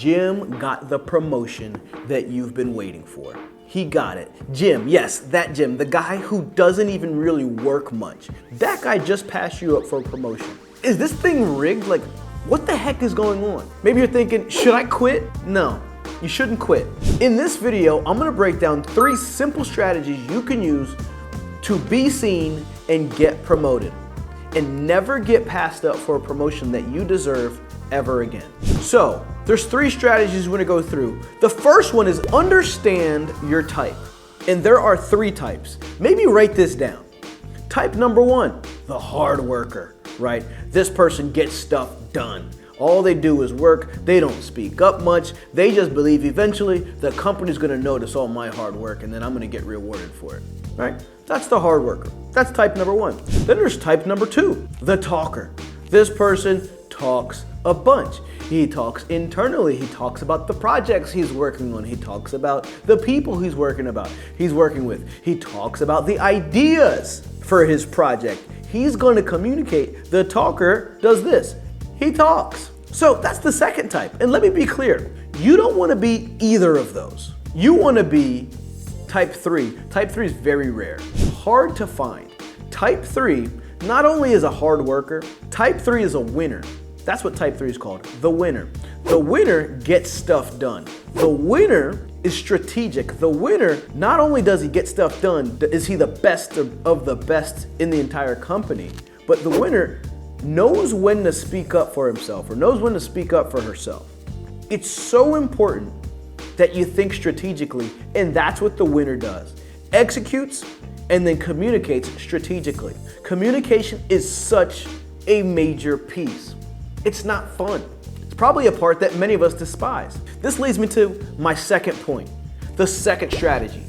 Jim got the promotion that you've been waiting for. He got it. Jim, yes, that Jim, the guy who doesn't even really work much. That guy just passed you up for a promotion. Is this thing rigged? Like, what the heck is going on? Maybe you're thinking, should I quit? No, you shouldn't quit. In this video, I'm gonna break down 3 simple strategies you can use to be seen and get promoted, and never get passed up for a promotion that you deserve ever again. So, there's 3 strategies we're gonna go through. The first one is understand your type. And there are 3 types. Maybe write this down. Type number 1, the hard worker, right? This person gets stuff done. All they do is work. They don't speak up much. They just believe eventually the company's gonna notice all my hard work and then I'm gonna get rewarded for it, right? That's the hard worker. That's type number 1. Then there's type number 2, the talker. This person talks a bunch. He talks internally. He talks about the projects he's working on. He talks about the people he's working with. He talks about the ideas for his project. He's going to communicate. The talker does this. He talks. So that's the second type. And let me be clear. You don't want to be either of those. You want to be type 3. Type 3 is very rare. Hard to find. Type 3 not only is a hard worker, type 3 is a winner. That's what type 3 is called, the winner. The winner gets stuff done. The winner is strategic. The winner, not only does he get stuff done, is he the best of the best in the entire company, but the winner knows when to speak up for himself or knows when to speak up for herself. It's so important that you think strategically, and that's what the winner does. Executes and then communicates strategically. Communication is such a major piece. It's not fun. It's probably a part that many of us despise. This leads me to my second point, the second strategy.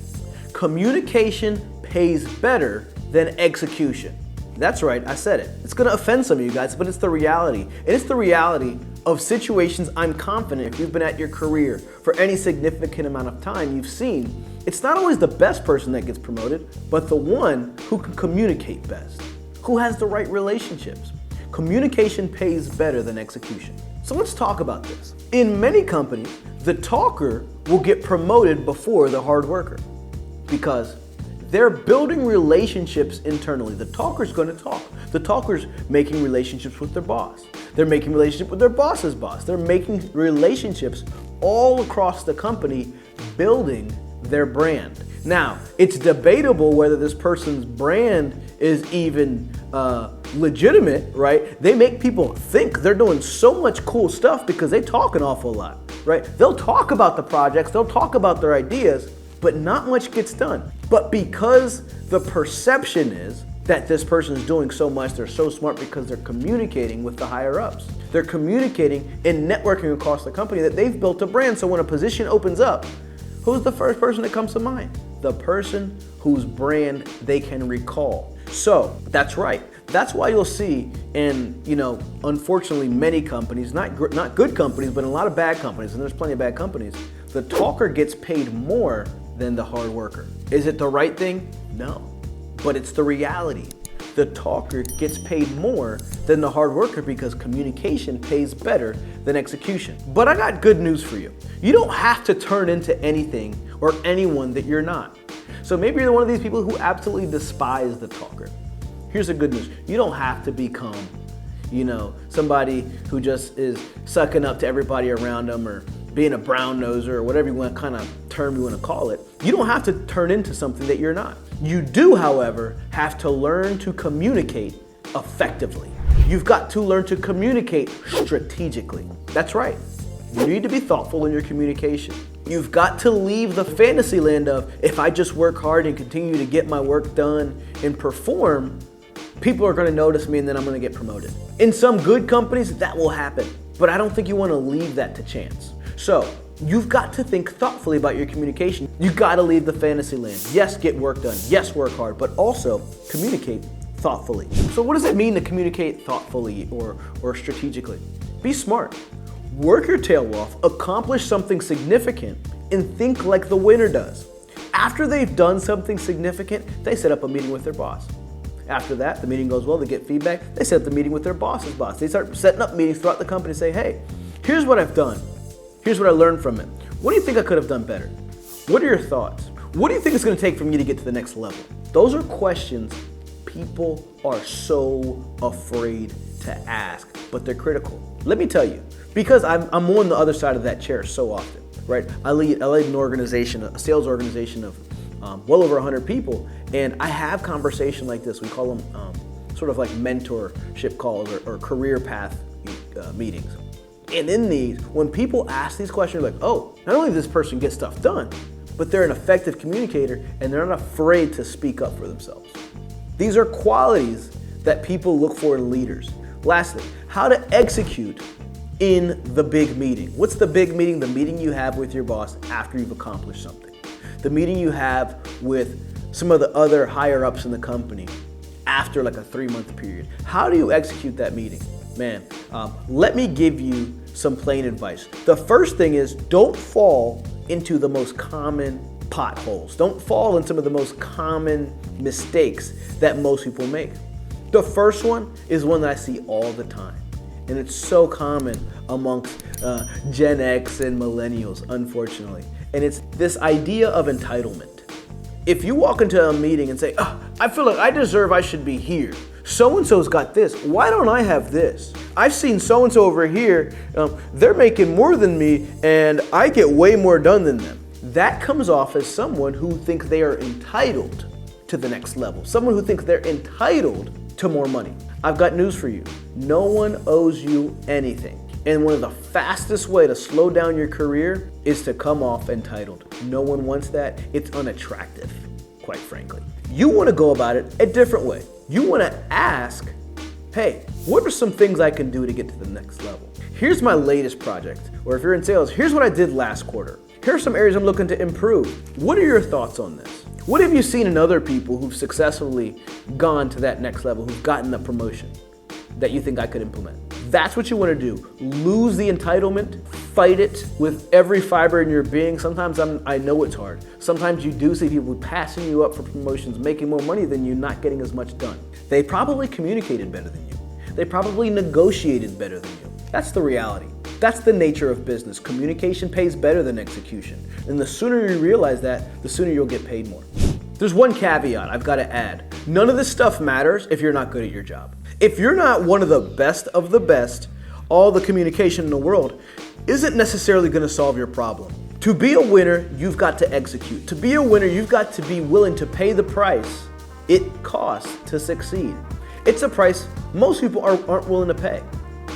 Communication pays better than execution. That's right, I said it. It's gonna offend some of you guys, but it's the reality. And it's the reality of situations I'm confident if you've been at your career for any significant amount of time, you've seen it's not always the best person that gets promoted, but the one who can communicate best, who has the right relationships. Communication pays better than execution. So let's talk about this. In many companies, the talker will get promoted before the hard worker because they're building relationships internally. The talker's gonna talk. The talker's making relationships with their boss. They're making relationships with their boss's boss. They're making relationships all across the company, building their brand. Now, it's debatable whether this person's brand is even legitimate, right? They make people think they're doing so much cool stuff because they talk an awful lot, right? They'll talk about the projects, they'll talk about their ideas, but not much gets done. But because the perception is that this person is doing so much, they're so smart because they're communicating with the higher ups. They're communicating and networking across the company that they've built a brand. So when a position opens up, who's the first person that comes to mind? The person whose brand they can recall. So that's right. That's why you'll see in, unfortunately many companies, not good companies, but in a lot of bad companies, and there's plenty of bad companies, the talker gets paid more than the hard worker. Is it the right thing? No, but it's the reality. The talker gets paid more than the hard worker because communication pays better than execution. But I got good news for you. You don't have to turn into anything or anyone that you're not. So maybe you're one of these people who absolutely despise the talker. Here's the good news. You don't have to become, somebody who just is sucking up to everybody around them or being a brown noser or whatever kind of term you want to call it. You don't have to turn into something that you're not. You do, however, have to learn to communicate effectively. You've got to learn to communicate strategically. That's right. You need to be thoughtful in your communication. You've got to leave the fantasy land of, if I just work hard and continue to get my work done and perform, people are going to notice me and then I'm going to get promoted. In some good companies, that will happen, but I don't think you want to leave that to chance. So you've got to think thoughtfully about your communication. You've got to leave the fantasy land. Yes, get work done. Yes, work hard, but also communicate thoughtfully. So what does it mean to communicate thoughtfully or strategically? Be smart. Work your tail off, accomplish something significant, and think like the winner does. After they've done something significant, they set up a meeting with their boss. After that, the meeting goes well, they get feedback, they set up the meeting with their boss's boss. They start setting up meetings throughout the company and say, hey, here's what I've done. Here's what I learned from it. What do you think I could have done better? What are your thoughts? What do you think it's going to take for me to get to the next level? Those are questions people are so afraid to ask, but they're critical. Let me tell you, because I'm on the other side of that chair so often, right? I lead an organization, a sales organization of well over 100 people, and I have conversation like this. We call them sort of like mentorship calls or career path meetings. And in these, when people ask these questions, you're like, oh, not only does this person get stuff done, but they're an effective communicator and they're not afraid to speak up for themselves. These are qualities that people look for in leaders. Lastly, how to execute in the big meeting. What's the big meeting? The meeting you have with your boss after you've accomplished something. The meeting you have with some of the other higher ups in the company after like a 3-month period. How do you execute that meeting? Man, let me give you some plain advice. The first thing is don't fall into the most common potholes. Don't fall in some of the most common mistakes that most people make. The first one is one that I see all the time, and it's so common amongst Gen X and millennials, unfortunately. And it's this idea of entitlement. If you walk into a meeting and say, oh, I feel like I should be here. So-and-so's got this, why don't I have this? I've seen so-and-so over here, they're making more than me and I get way more done than them. That comes off as someone who thinks they are entitled to the next level, someone who thinks they're entitled to more money. I've got news for you. No one owes you anything. And one of the fastest way to slow down your career is to come off entitled. No one wants that. It's unattractive, quite frankly. You want to go about it a different way. You want to ask, hey, what are some things I can do to get to the next level? Here's my latest project. Or if you're in sales, here's what I did last quarter. Here are some areas I'm looking to improve. What are your thoughts on this? What have you seen in other people who've successfully gone to that next level, who've gotten the promotion that you think I could implement? That's what you want to do. Lose the entitlement, fight it with every fiber in your being. Sometimes I know it's hard. Sometimes you do see people passing you up for promotions, making more money than you, not getting as much done. They probably communicated better than you. They probably negotiated better than you. That's the reality. That's the nature of business. Communication pays better than execution. And the sooner you realize that, the sooner you'll get paid more. There's one caveat I've got to add. None of this stuff matters if you're not good at your job. If you're not one of the best, all the communication in the world isn't necessarily going to solve your problem. To be a winner, you've got to execute. To be a winner, you've got to be willing to pay the price it costs to succeed. It's a price most people aren't willing to pay.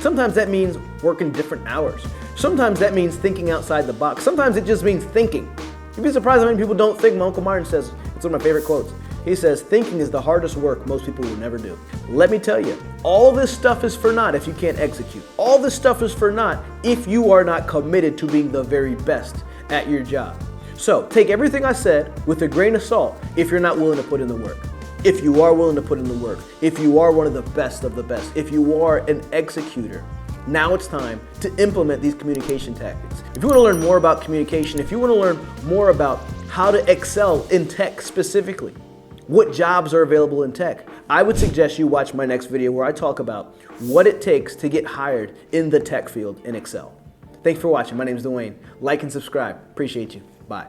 Sometimes that means working different hours. Sometimes that means thinking outside the box. Sometimes it just means thinking. You'd be surprised how many people don't think. My Uncle Martin says, it's one of my favorite quotes. He says, thinking is the hardest work most people will never do. Let me tell you, all this stuff is for naught if you can't execute. All this stuff is for naught if you are not committed to being the very best at your job. So take everything I said with a grain of salt if you're not willing to put in the work. If you are willing to put in the work, if you are one of the best, if you are an executor, now it's time to implement these communication tactics. If you want to learn more about communication, if you want to learn more about how to excel in tech specifically, what jobs are available in tech, I would suggest you watch my next video where I talk about what it takes to get hired in the tech field and excel. Thanks for watching. My name is Dwayne. Like and subscribe. Appreciate you. Bye.